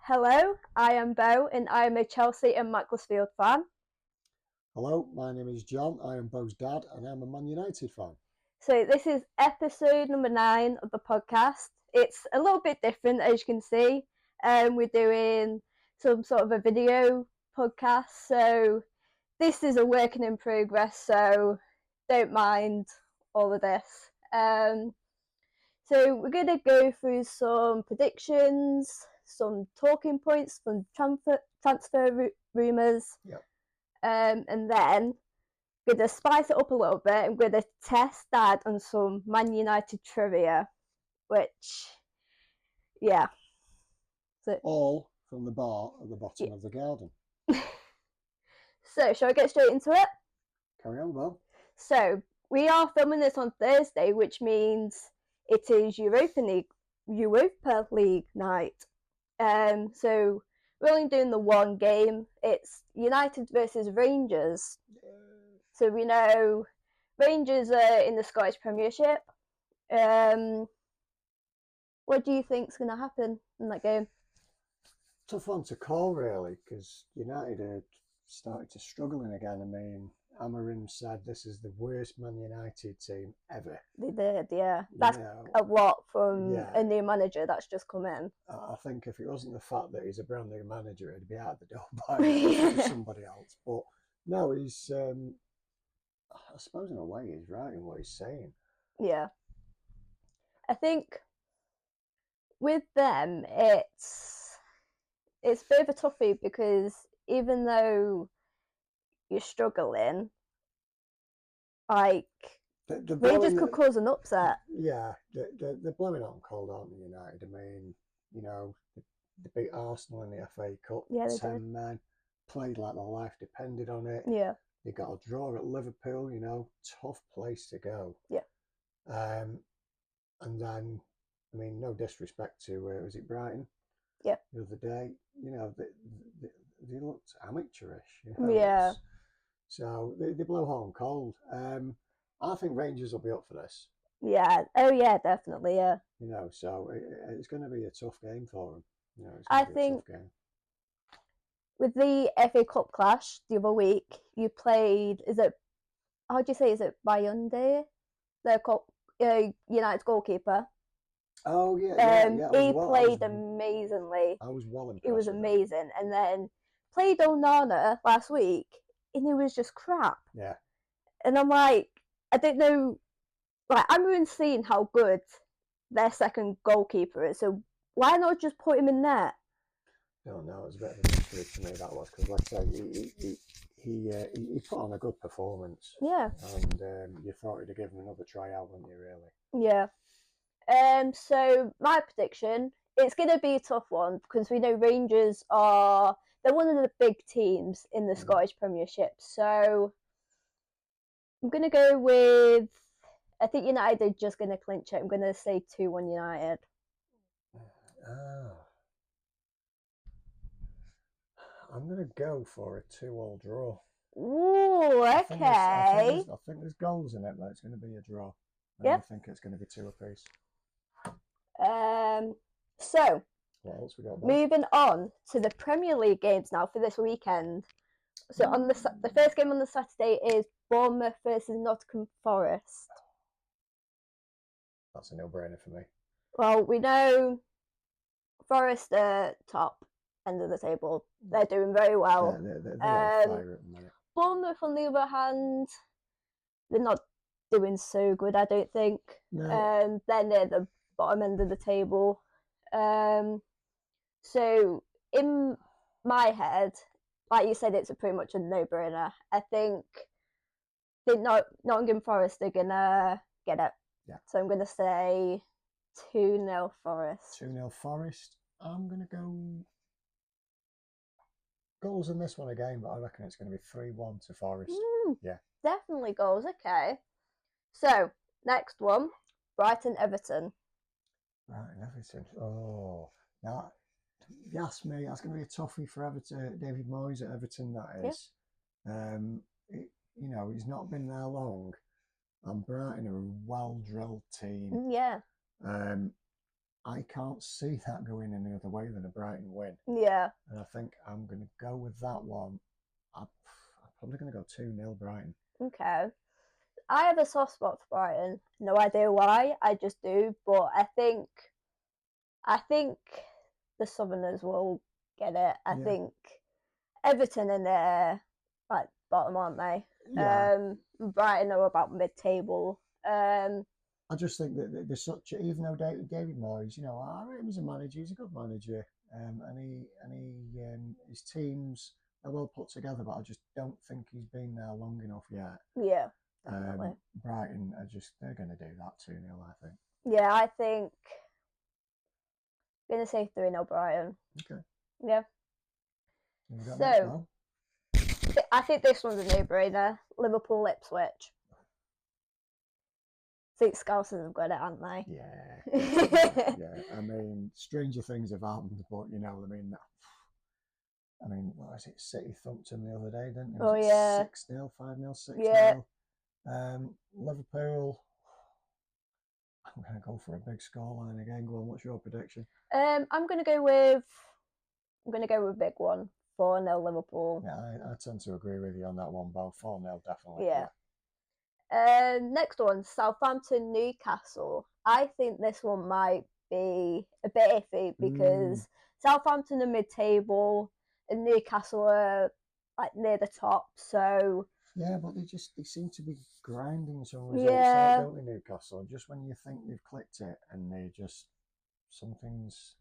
Hello, I am Beau and I am a Chelsea and Macclesfield fan. Hello, my name is John. I am Beau's dad and I'm a Man United fan. So this is episode number 9 of the podcast. It's a little bit different, as you can see. We're doing some sort of a video podcast, so this is a working in progress, so don't mind all of this. So we're going to go through some predictions, some talking points, some transfer rumours. Yep. And then we're going to spice it up a little bit. I'm going to test Dad on some Man United trivia, which, yeah. So, all from the bar at the bottom of the garden. So, shall I get straight into it? Carry on, Beau. So, we are filming this on Thursday, which means it is Europa League night. So we're only doing the one game. It's United versus Rangers. So we know Rangers are in the Scottish Premiership. What do you think's going to happen in that game? Tough one to call, really, because United had started to struggling again. I mean, Amorim said this is the worst Man United team ever. They did, yeah. That's a lot from a new manager that's just come in. I think if it wasn't the fact that he's a brand new manager, he'd be out the door by somebody else. But no, he's, I suppose in a way he's right in what he's saying. Yeah. I think with them, it's a bit of a toughie because even though you're struggling, like Rangers could cause an upset. Yeah, they're blowing out cold, aren't they, United? I mean, you know, they beat Arsenal in the FA Cup. Yeah, 10 men played like their life depended on it. Yeah, they got a draw at Liverpool. You know, tough place to go. Yeah. And then, I mean, no disrespect to was it Brighton? Yeah. The other day, you know, they looked amateurish. You know? Yeah. So they blow hot and cold. I think Rangers will be up for this. Yeah. Oh, yeah, definitely. Yeah. You know, so it's going to be a tough game for them. You know, it's I going to be think a tough game. With the FA Cup clash the other week, you played. How do you say? Is it Bayunde? United's goalkeeper. Oh yeah. He played amazingly. I was well impressed. He was amazing, and then played Onana last week, and he was just crap. Yeah. And I'm like, I don't know. Like, I'm even seeing how good their second goalkeeper is. So why not just put him in there? No, it was a bit of a mystery to me, that was, because like I say, he put on a good performance. Yeah. And you thought he'd have given him another try out, wouldn't you, really? Yeah. So my prediction, it's going to be a tough one because we know Rangers they're one of the big teams in the Scottish Premiership. So I'm going to go with, I think United are just going to clinch it. I'm going to say 2-1 United. I'm going to go for a 2-2 draw. Ooh, okay. I think there's goals in it, but it's going to be a draw. I think it's going to be 2 apiece. So, what else we got? Moving on to the Premier League games now for this weekend. So on the first game on the Saturday is Bournemouth versus Nottingham Forest. That's a no-brainer for me. Well, we know Forest are top end of the table. They're doing very well. They're on fire at the minute. Bournemouth, on the other hand, they're not doing so good, I don't think. No. They're near the bottom end of the table. So in my head, like you said, it's pretty much a no-brainer. I think Nottingham Forest are gonna get it. Yeah. So I'm gonna say 2-0 Forest. 2-0 Forest. I'm gonna go goals in this one again, but I reckon it's going to be 3-1 to Forest. Yeah. Definitely goals. Okay. So next one, Brighton-Everton. Brighton-Everton. Oh, now you ask me, that's going to be a toughie for Everton. David Moyes at Everton, that is. Yeah. You know, he's not been there long, and Brighton are a well-drilled team. Yeah. I can't see that going any other way than a Brighton win. Yeah. And I think I'm going to go with that one. I'm probably going to go 2-0 Brighton. Okay. I have a soft spot for Brighton. No idea why. I just do. But I think the Southerners will get it. I think Everton in there, like bottom, aren't they? Yeah. Brighton are about mid-table. I just think that there's such, even though David Moyes, you know, I rate him as a manager. He's a good manager, and his teams are well put together. But I just don't think he's been there long enough yet. Yeah, definitely. Brighton they're going to do that 2-0, I think. Yeah, I think I'm gonna say 3-0 Brighton. Okay. Yeah. So I think this one's a no-brainer. Liverpool Ipswich. I think Scousers have got it, haven't they? Yeah. Yeah. I mean, stranger things have happened, but you know, I mean, what was it? City thumped them the other day, didn't they? Oh yeah. 6-0, 5-0, 6-0. Yeah. Liverpool. I'm going to go for a big scoreline again. Go on, what's your prediction? I'm going to go with big one. 4-0 Liverpool. Yeah, I tend to agree with you on that one, Beau. 4-0 definitely. Yeah. Next one, Southampton Newcastle. I think this one might be a bit iffy because Southampton are mid-table and Newcastle are like near the top. So yeah, but they seem to be grinding some results out, don't they, Newcastle? Just when you think they've clicked it and something's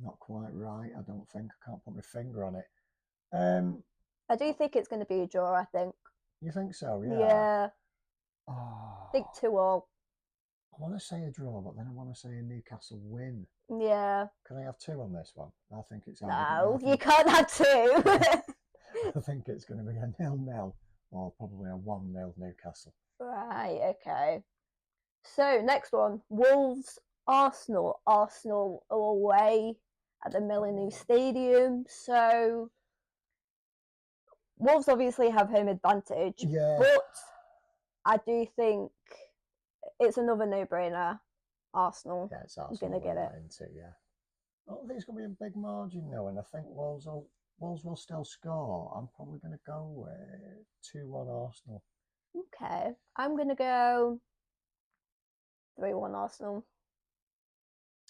not quite right. I don't think. I can't put my finger on it. I do think it's going to be a draw, I think. You think so? Yeah. Yeah. Oh, I think 2-2. I want to say a draw, but then I want to say a Newcastle win. Yeah. Can I have 2 on this one? I think it's... No, you can't have 2. I think it's going to be a 0-0 or probably a 1-0 Newcastle. Right, okay. So, next one, Wolves Arsenal. Arsenal are away at the Millennium Stadium. So, Wolves obviously have home advantage. Yeah. But I do think it's another no-brainer. Arsenal. Yeah, it's Arsenal. Going to get it. Yeah. I don't think it's going to be a big margin, though, and I think Wolves will still score. I'm probably going to go with 2-1 Arsenal. Okay. I'm going to go 3-1 Arsenal.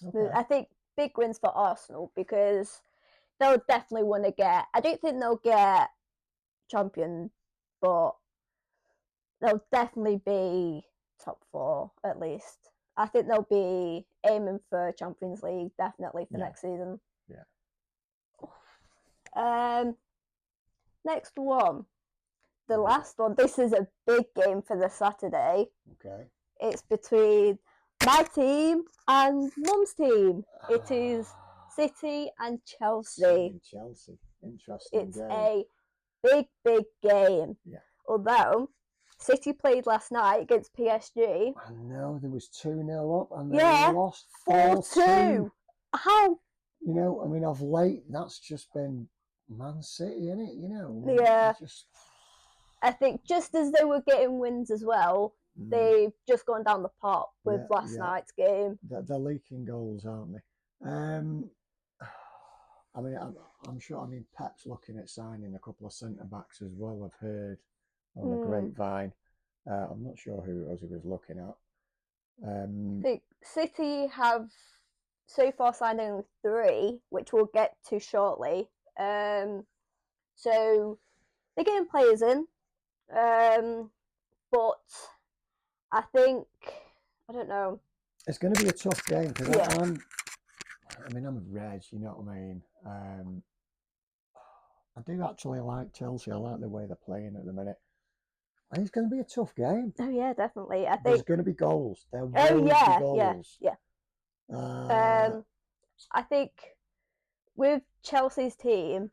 Okay. I think big wins for Arsenal because they'll definitely want to get... I don't think they'll get champion, but they'll definitely be top 4 at least. I think they'll be aiming for Champions League definitely for next season. Yeah. Next one, the last one. This is a big game for the Saturday. Okay. It's between my team and Mum's team. It is City and Chelsea. Chelsea. Interesting. It's a big game. Yeah. Although City played last night against PSG. I know, there was 2-0 up and they lost 4-2. How? You know, I mean, of late, that's just been Man City, innit? You know? Yeah. I think just as they were getting wins as well, they've just gone down the pot with last night's game. They're leaking goals, aren't they? I mean, I'm sure, Pep's looking at signing a couple of centre-backs as well, I've heard on the grapevine. I'm not sure who it was he was looking at. I think City have so far signed only 3, which we'll get to shortly. So they're getting players in, but I think, I don't know. It's going to be a tough game because I'm a Reg, you know what I mean? I do actually like Chelsea. I like the way they're playing at the minute. I think it's going to be a tough game. Oh yeah, definitely. I think there's going to be goals. There will be goals. Yeah. I think with Chelsea's team,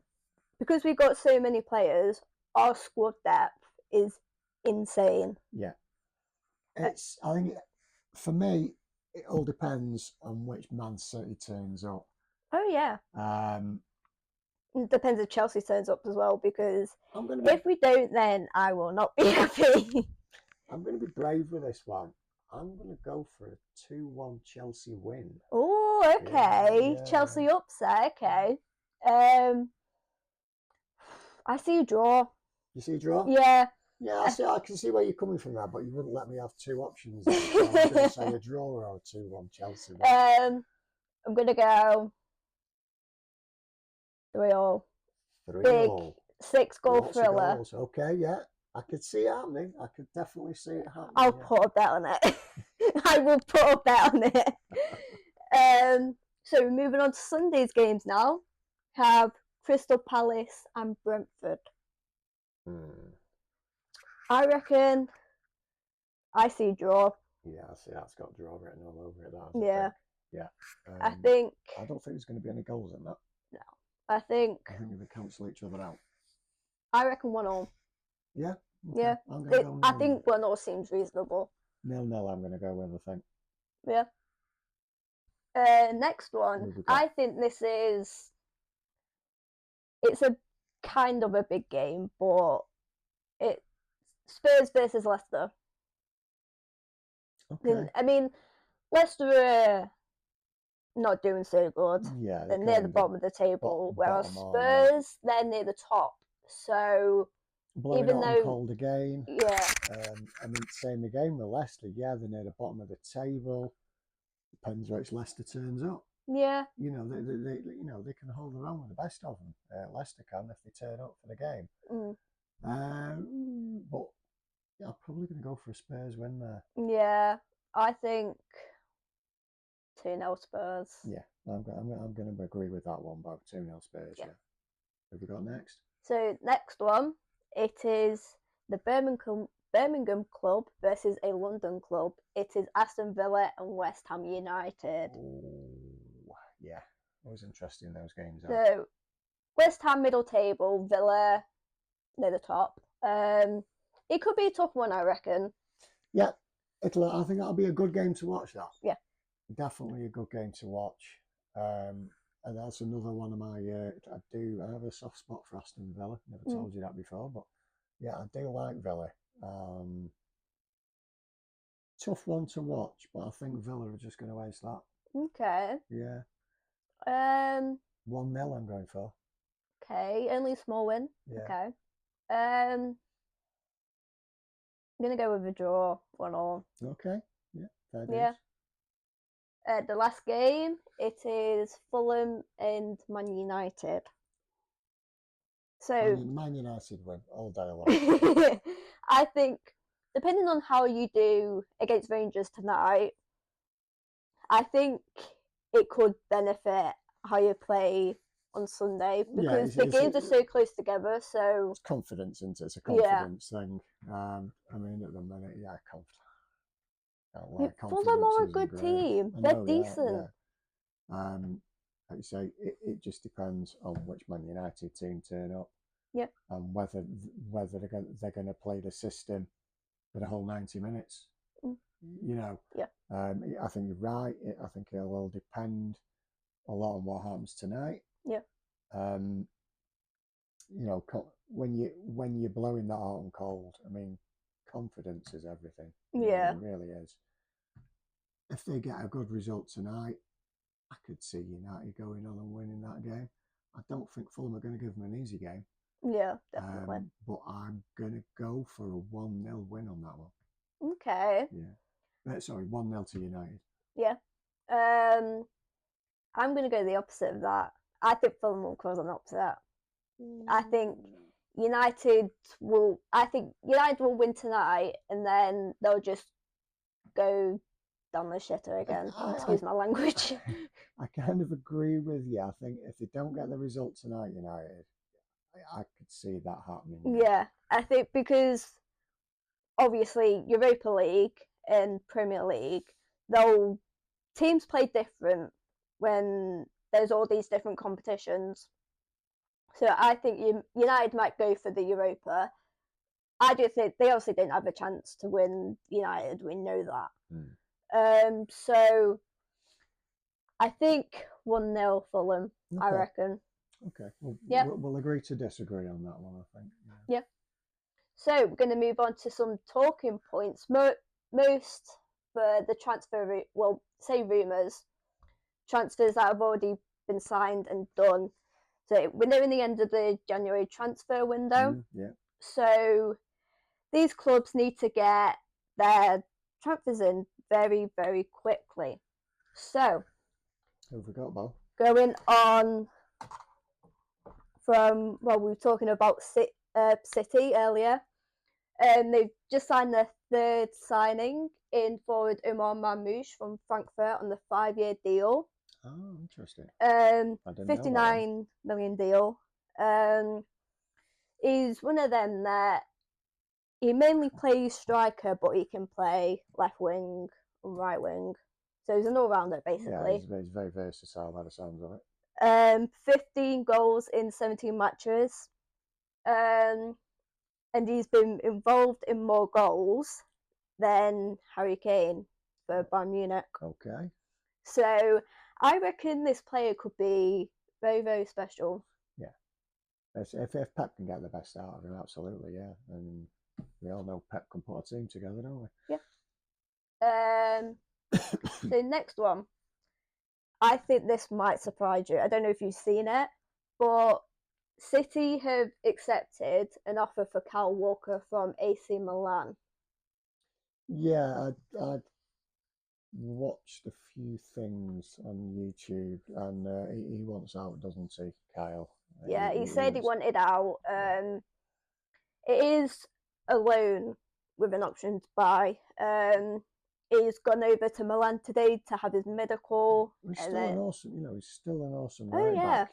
because we've got so many players, our squad depth is insane. Yeah. I think for me, it all depends on which Man City turns up. Oh yeah. It depends if Chelsea turns up as well, because if we don't, then I will not be happy. I'm going to be brave with this one. I'm going to go for a 2-1 Chelsea win. Oh, okay. Yeah. Chelsea upset. Okay. I see a draw. You see a draw? Yeah. Yeah, I can see where you're coming from there, but you wouldn't let me have two options then. So I'm going to say a draw or a 2-1 Chelsea win. I'm going to go 3-3. 3-3. Big 6-goal Lots thriller. Of goals. Okay, yeah. I could see it happening. I could definitely see it happening. I'll put a bet on it. I will put a bet on it. So moving on to Sunday's games now. Have Crystal Palace and Brentford. I reckon I see draw. Yeah, I see that's got draw written all over it. Yeah. Yeah. I think. I don't think there's going to be any goals in that. No. I think we cancel each other out. I reckon 1-1. Yeah. Okay. Yeah. I'm gonna go I think 1-0 seems reasonable. 0-0. I'm going to go with, I think. Yeah. Next one. I think this is. It's a kind of a big game, but it's Spurs versus Leicester. Okay. I mean, Leicester are not doing so good. Yeah, they're near the bottom of the table, whereas Spurs, they're near the top. So even though cold again, yeah. I mean, same again with Leicester. Yeah, they're near the bottom of the table. Depends which Leicester turns up. Yeah. They can hold their own with the best of them. Leicester can if they turn up for the game. But yeah, I'm probably going to go for a Spurs win there. Yeah, I think 2-0 Spurs. Yeah, I'm going to agree with that one about 2-0 Spurs. Yeah. Who have we got next? So next one, it is the Birmingham club versus a London club. It is Aston Villa and West Ham United. Ooh, yeah, always interesting those games. So West Ham middle table, Villa near the top. It could be a tough one, I reckon. Yeah, I think that'll be a good game to watch. That. Yeah. Definitely a good game to watch. And that's another one of my. I have a soft spot for Aston Villa. Never told you that before, but yeah, I do like Villa. Tough one to watch, but I think Villa are just going to ace that. Okay. Yeah. 1-0 I'm going for. Okay, only a small win. Yeah. Okay. I'm going to go with a draw, 1-1. Okay. Yeah. Fair yeah. The last game, it is Fulham and Man United. So Man United win all day long. I think, depending on how you do against Rangers tonight, I think it could benefit how you play on Sunday because the games are so close together. So it's confidence, isn't it? It's a confidence thing. I mean, at the minute, confidence. Fulham are a good team. They're decent. Like you say, it just depends on which Man United team turn up. Yeah. And whether they're going to play the system for the whole 90 minutes. Yeah. I think you're right. I think it will depend a lot on what happens tonight. Yeah. When you're blowing that out and cold, I mean, confidence is everything. Yeah. It really is. If they get a good result tonight, I could see United going on and winning that game. I don't think Fulham are going to give them an easy game. Yeah, definitely. But I'm going to go for a 1-0 win on that one. Okay. Yeah. Sorry, 1-0 to United. Yeah. I'm going to go the opposite of that. I think Fulham will cause an upset. I think United will win tonight, and then they'll just go down the shitter again. Excuse my language. I kind of agree with you. I think if they don't get the result tonight, United, I could see that happening. Yeah, I think because obviously Europa League and Premier League, teams play different when there's all these different competitions. So I think United might go for the Europa. I do think they obviously don't have a chance to win United. We know that. So I think 1-0 Fulham. Okay. I reckon. Okay. We'll agree to disagree on that one, I think. Yeah. So we're going to move on to some talking points. Most for the transfer, well, say rumours, transfers that have already been signed and done. So we're nearing the end of the January transfer window. Yeah. So these clubs need to get their transfers in very, very quickly. So who have we got, Beau? going on from, well, we were talking about City earlier. They've just signed their third signing in forward Omar Mamouche from Frankfurt on the 5-year deal. Oh, interesting. 59 million deal. He's one of them that he mainly plays striker, but he can play left wing, right wing. So he's an all-rounder, basically. Yeah, he's very versatile by the sounds of it. 15 goals in 17 matches. And he's been involved in more goals than Harry Kane for Bayern Munich. Okay. So I reckon this player could be very, very special. Yeah. If Pep can get the best out of him, absolutely, yeah. And we all know Pep can put a team together, don't we? Yeah. So next one. I think this might surprise you. I don't know if you've seen it, but City have accepted an offer for Kyle Walker from AC Milan. Yeah, I watched a few things on YouTube, and he wants out, doesn't he, Kyle? Yeah, he said he wanted out. It is a loan with an option to buy. He's gone over to Milan today to have his medical. He's still an awesome right back.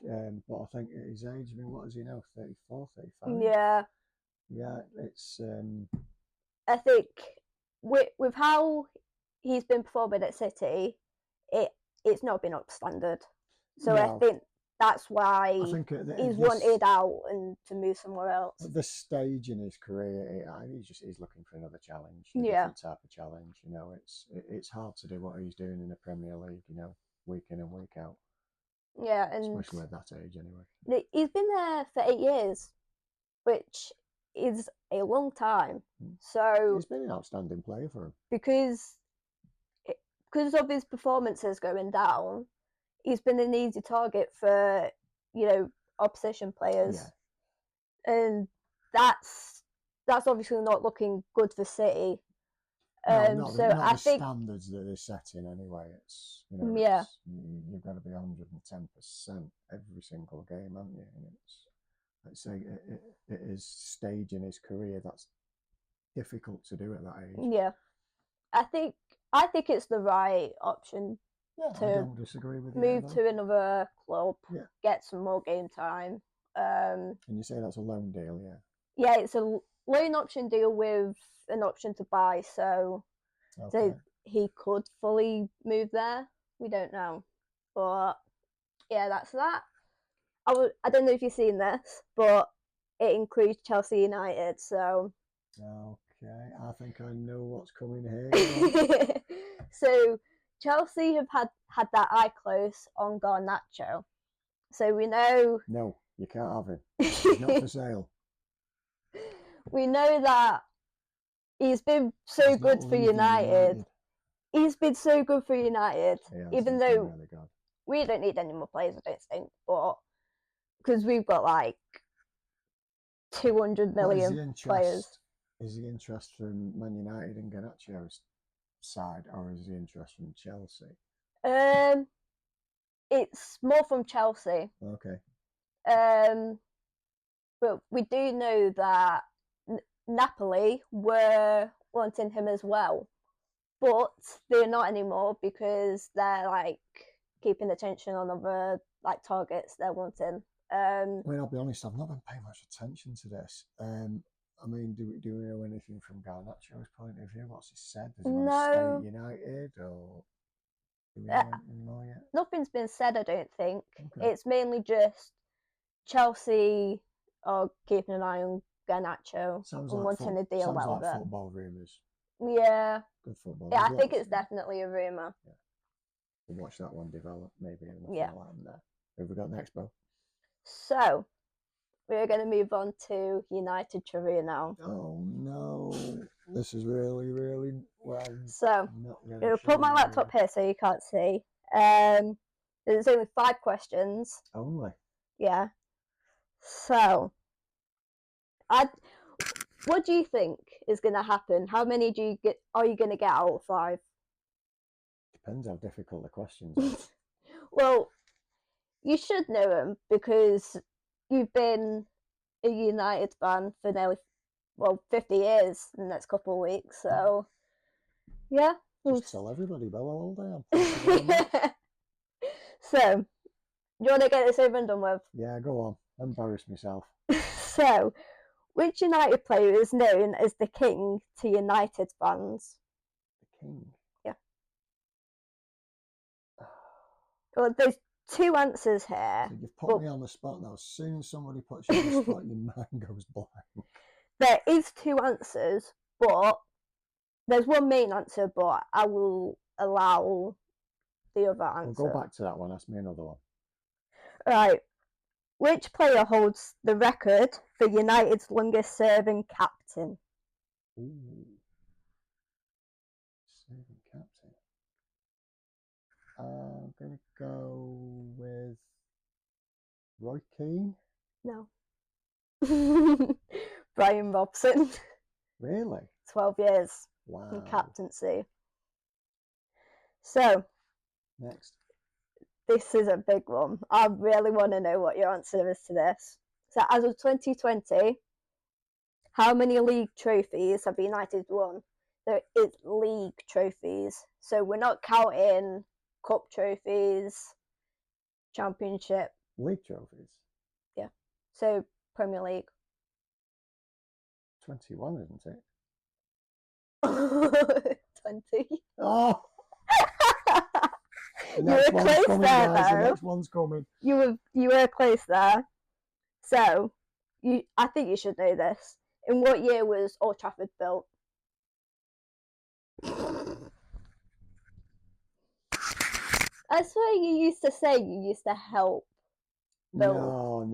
But I think at his age, I mean, what is he now? 34, 35? Yeah. Yeah, it's. I think with how he's been performing at City, it's not been up standard. So no. I think that's why he's wanted out and to move somewhere else. At this stage in his career, he's looking for another challenge, a different type of challenge. You know, it's hard to do what he's doing in the Premier League. You know, week in and week out. Yeah, and especially at that age, anyway. He's been there for 8 years, which is a long time. So he's been an outstanding player for him because of his performances going down. He's been an easy target for, opposition players. Yeah. And that's obviously not looking good for City. Not the standards that they're setting anyway. It's, you've got to be 110% every single game, haven't you? And let's say it is stage in his career that's difficult to do at that age. Yeah. I think it's the right option. Yeah, I don't disagree with you. Move to another club, get some more game time. And you say that's a loan deal, yeah? Yeah, it's a loan option deal with an option to buy, so he could fully move there. We don't know. But, yeah, that's that. I don't know if you've seen this, but it includes Chelsea United, so... Okay, I think I know what's coming here. So... Chelsea have had that eye close on Garnacho. So we know... No, you can't have him. He's not for sale. We know that he's been so good for United. He's been so good for United. Even though really we don't need any more players, I don't think. But because we've got like 200 million players. Is the interest from Man United and Garnacho's side, or is the interest from Chelsea? It's more from Chelsea. Okay. But we do know that Napoli were wanting him as well, but they're not anymore because they're like keeping attention on other like targets they're wanting. I mean, I'll be honest, I've not been paying much attention to this. I mean, do we know anything from Garnacho's point of view? What's he said? Does he want to stay at United, or do we know anything more yet? Nothing's been said, I don't think. Okay. It's mainly just Chelsea are keeping an eye on Garnacho and wanting a deal out of it. Football rumours. Yeah. Good football. Yeah, I think it's definitely a rumour. Yeah. We'll watch that one develop, maybe. There. Who have we got next, Beau? So, we're going to move on to United trivia now. Oh, no. This is really, really well. So, I'll put my laptop here so you can't see. There's only 5 questions. Only? Yeah. So, what do you think is going to happen? How many are you going to get out of 5? Depends how difficult the questions are. Well, you should know them because you've been a United fan for nearly 50 years in the next couple of weeks. So, yeah. Just tell everybody, Beau, how old I am. So, do you want to get this over and done with? Yeah, go on. Embarrass myself. So, which United player is known as the king to United fans? The king? Yeah. Well, there's 2 answers here. So you've put me on the spot now. As soon as somebody puts you on the spot, your mind goes blank. There is 2 answers, but there's one main answer, but I will allow the other answer. We'll go back to that one. Ask me another one. Right. Which player holds the record for United's longest serving captain? Ooh. Serving captain. I'm going to go with Roy Keane. No. Brian Robson. Really? 12 years. Wow. In captaincy. So. Next. This is a big one. I really want to know what your answer is to this. So, as of 2020, how many league trophies have United won? There is league trophies. So, we're not counting cup trophies, championship. League trophies? Yeah. So, Premier League. 21, isn't it? 20. Oh! You were close coming, there, guys. though. The next one's coming. You were close there. So, I think you should know this. In what year was Old Trafford built? I swear you used to say you used to help build. No.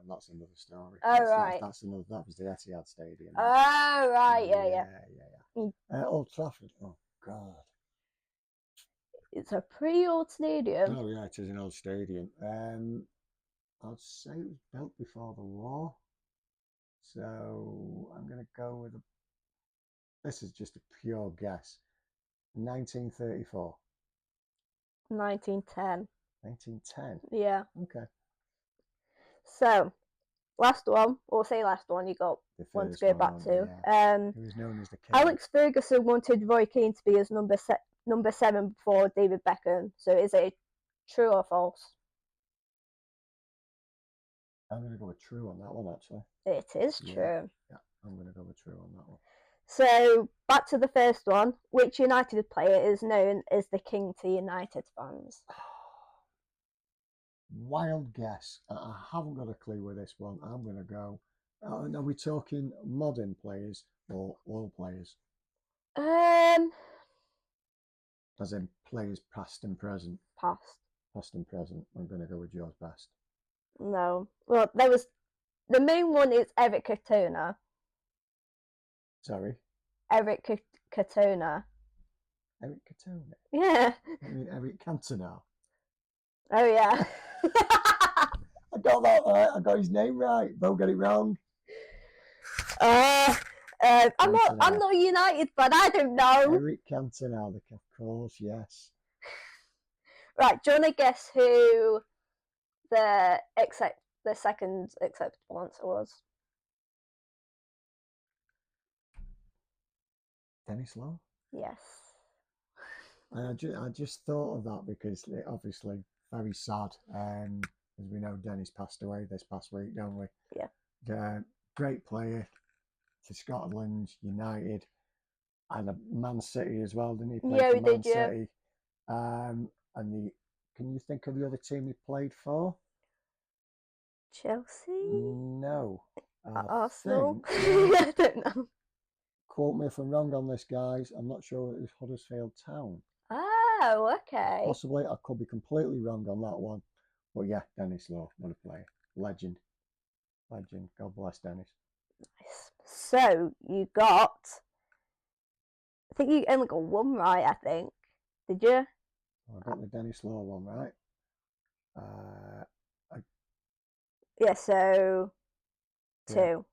That's another story. Oh, right. That was the Etihad Stadium. Oh, right. Yeah. Old Trafford. Oh, God. It's a pretty old stadium. Oh, yeah, it is an old stadium. I'd say it was built before the war. So I'm going to go with this is just a pure guess. 1934. 1910. 1910? Yeah. Okay. So, last one. Or say last one. You got one to go back to. Yeah. He was known as the king. Alex Ferguson wanted Roy Keane to be his number 7 before David Beckham. So, is it true or false? I'm going to go with true on that one, actually. It is true. Yeah, I'm going to go with true on that one. So, back to the first one. Which United player is known as the king to United fans? Wild guess. I haven't got a clue with this one. I'm going to go. Are we talking modern players or old players? As in players past and present? Past. Past and present. I'm going to go with George Best. No. Well, the main one is Eric Cantona. Sorry? Eric Cantona. Eric Cantona? Yeah. I mean Eric Cantona. Oh, yeah. I got that right. I got his name right. Beau got it wrong. I'm not United, but I don't know. Eric Cantona, of course, yes. Right, do you want to guess who the second acceptable answer was? Dennis Law? Yes. I just thought of that because it obviously very sad. As we know, Dennis passed away this past week, don't we? Yeah. Great player to Scotland, United, and Man City as well, didn't he? Yeah, he did, City. Can you think of the other team he played for? Chelsea? No. Arsenal? I don't know. Quote me if I'm wrong on this, guys. I'm not sure it was Huddersfield Town. Oh, okay. Possibly. I could be completely wrong on that one. But yeah, Dennis Law, what a player. Legend. God bless Dennis. Nice. So you got, I think you only got one right, I think. Did you? I got the Dennis Law one right. Yeah, so two.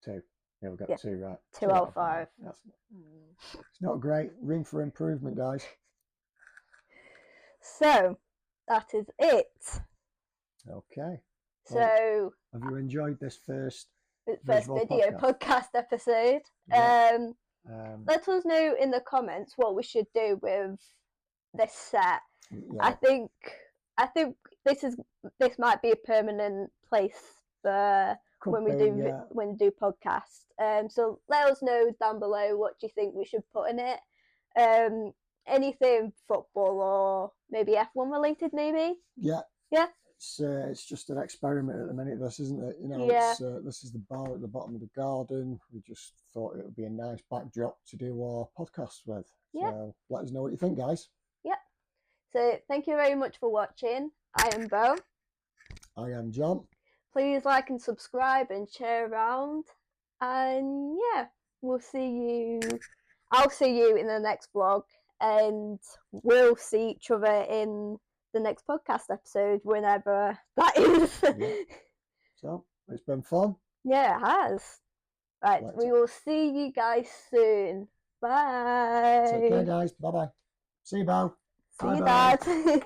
Two. Yeah, we've got two right. 2 out of 5. It's not great. Room for improvement, guys. So that is it. Okay. So have you enjoyed this first video podcast episode? Yeah. Let us know in the comments what we should do with this set. Yeah. I think this might be a permanent place for when we do podcasts. So let us know down below what do you think we should put in it. Anything football or maybe F1 related, maybe. Yeah. Yeah. It's just an experiment at the minute, this, isn't it? You know, this is the bar at the bottom of the garden. We just thought it would be a nice backdrop to do our podcast with. Yeah. So let us know what you think, guys. Yeah. So thank you very much for watching. I am Beau. I am John. Please like and subscribe and share around. And yeah, we'll see you. I'll see you in the next vlog, and we'll see each other in the next podcast episode, whenever that is. Yeah. So it's been fun. Yeah, it has. Right, we will see you guys soon. Bye. Take care, guys. Bye bye. See you, Beau. See you, Dad.